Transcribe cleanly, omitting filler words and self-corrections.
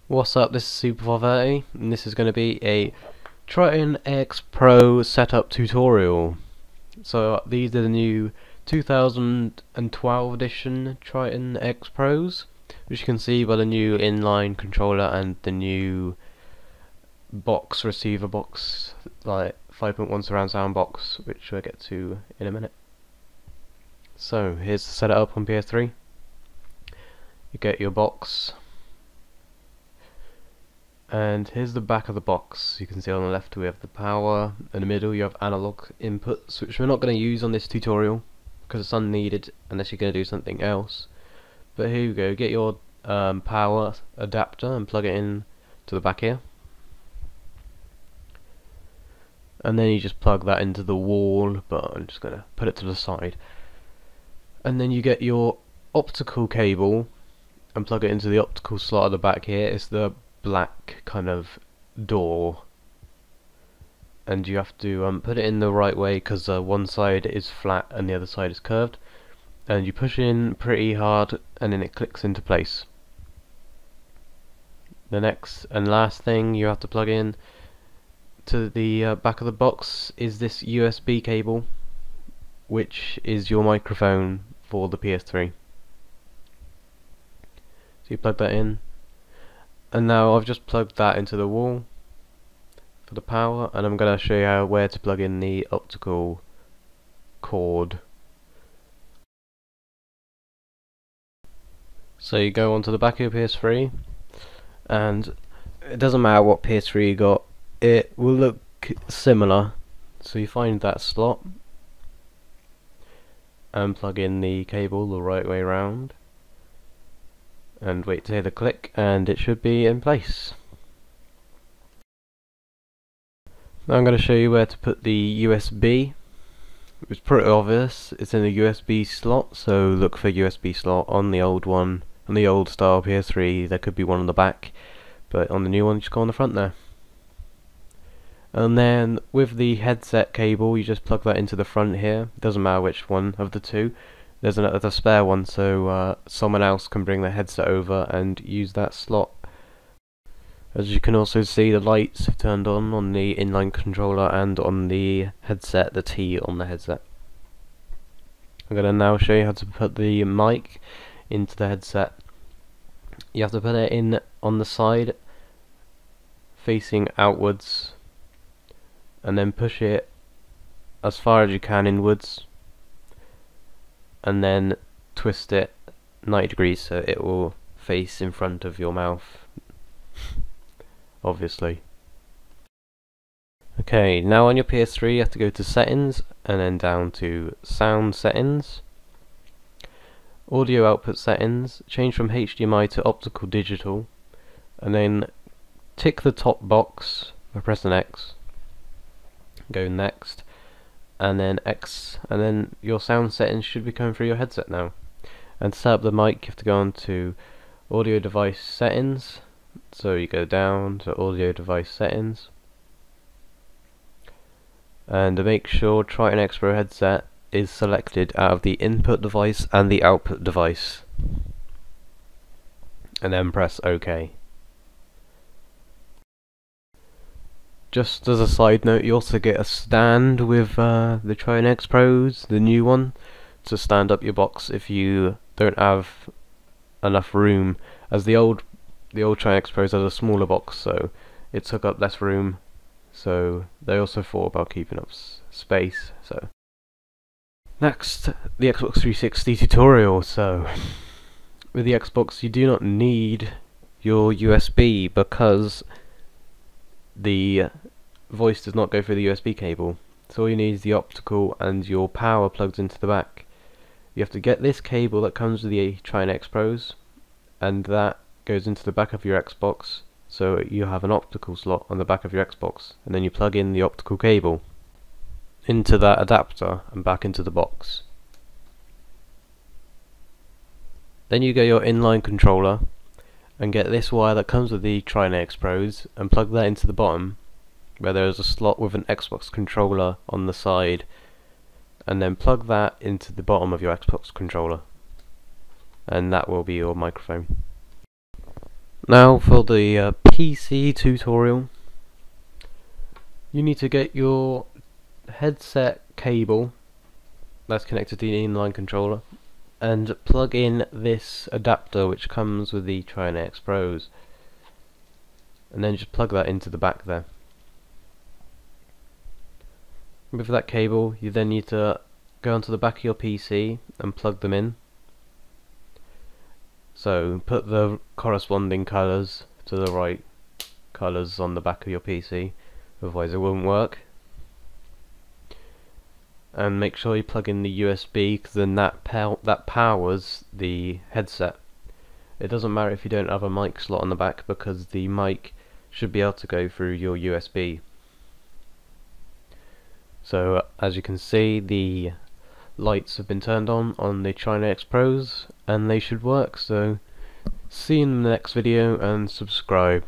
What's up, this is Super430 and this is going to be a Tritton X Pro setup tutorial. So these are the new 2012 edition Tritton X Pros, which you can see by the new inline controller and the new box, receiver box, like 5.1 surround sound box, which we'll get to in a minute. So here's the setup on PS3. You get your box, and here's the back of the box. You can see on the left we have the power, in the middle you have analog inputs, which we're not going to use on this tutorial because it's unneeded unless you're going to do something else. But here you go, get your power adapter and plug it in to the back here, and then you just plug that into the wall, but I'm just going to put it to the side. And then you get your optical cable and plug it into the optical slot at the back here. It's the black kind of door, and you have to put it in the right way because one side is flat and the other side is curved, and you push in pretty hard and then it clicks into place. The next and last thing you have to plug in to the back of the box is this USB cable, which is your microphone for the PS3. So you plug that in, and now I've just plugged that into the wall for the power, and I'm going to show you where to plug in the optical cord. So you go onto the back of your PS3, and it doesn't matter what PS3 you got, it will look similar. So you find that slot and plug in the cable the right way around and wait to hear the click, and it should be in place. Now I'm going to show you where to put the USB. It's pretty obvious, it's in the USB slot, so look for USB slot on the old one. On the old style PS3 there could be one on the back, but on the new one just go on the front there. And then with the headset cable you just plug that into the front here. It doesn't matter which one of the two. There's another spare one, so someone else can bring their headset over and use that slot. As you can also see, the lights have turned on the inline controller and on the headset, the T on the headset. I'm going to now show you how to put the mic into the headset. You have to put it in on the side facing outwards, and then push it as far as you can inwards, and then twist it 90 degrees so it will face in front of your mouth, obviously. Okay, now on your PS3 you have to go to settings and then down to sound settings, audio output settings, change from HDMI to optical digital, and then tick the top box by pressing X, go next, and then X, and then your sound settings should be coming through your headset now. And to set up the mic you have to go on to audio device settings, so you go down to audio device settings, and to make sure Tritton X Pro headset is selected out of the input device and the output device, and then press OK. Just as a side note, you also get a stand with the Tritton X Pros, the new one, to stand up your box if you don't have enough room, as the old Tritton X Pros had a smaller box, so it took up less room, so they also thought about keeping up space. So next, the Xbox 360 tutorial. So with the Xbox you do not need your USB because the voice does not go through the USB cable, so all you need is the optical and your power plugged into the back. You have to get this cable that comes with the Tritton X Pros, and that goes into the back of your Xbox, so you have an optical slot on the back of your Xbox, and then you plug in the optical cable into that adapter and back into the box. Then you get your inline controller and get this wire that comes with the Tritton X Pros and plug that into the bottom where there is a slot with an Xbox controller on the side, and then plug that into the bottom of your Xbox controller, and that will be your microphone. Now for the PC tutorial, you need to get your headset cable that's connected to the inline controller and plug in this adapter which comes with the Tritton X Pros, and then just plug that into the back there. With that cable, you then need to go onto the back of your PC and plug them in. So put the corresponding colours to the right colours on the back of your PC, otherwise it won't work. And make sure you plug in the USB, because then that powers the headset. It doesn't matter if you don't have a mic slot on the back, because the mic should be able to go through your USB. So as you can see, the lights have been turned on the Tritton X Pros, and they should work. So see you in the next video and subscribe.